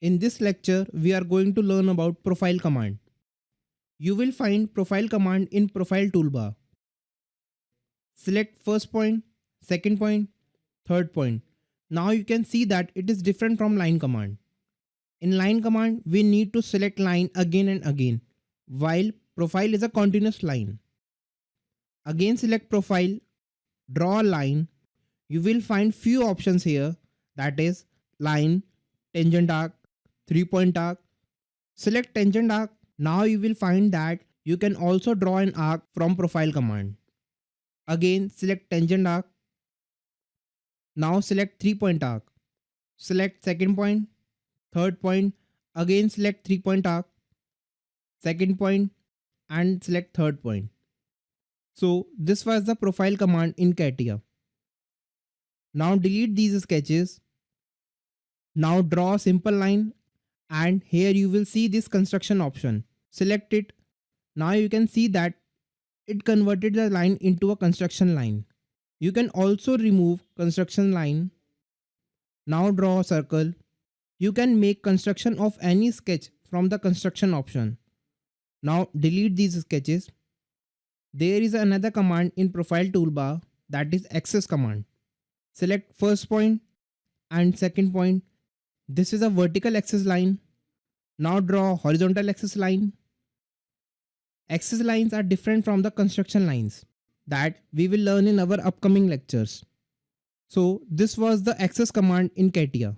In this lecture, we are going to learn about profile command. You will find profile command in profile toolbar. Select first point, second point, third point. Now you can see that it is different from line command. In line command, we need to select line again and again, while profile is a continuous line. Again select profile, draw a line. You will find few options here, that is line, tangent arc, 3-point arc. Select tangent arc. Now you will find that you can also draw an arc from profile command. Again select tangent arc. Now select 3-point arc. Select second point, third point. Again select 3-point arc, second point, and select third point. So this was the profile command in Catia. Now delete these sketches. Now draw a simple line, and here you will see this construction option. Select it. Now you can see that it converted the line into a construction line. You can also remove construction line. Now draw a circle. You can make construction of any sketch from the construction option. Now delete these sketches. There is another command in profile toolbar, that is axis command. Select first point and second point. This is a vertical axis line. Now draw horizontal axis line. Axis lines are different from the construction lines that we will learn in our upcoming lectures. So this was the axis command in Catia.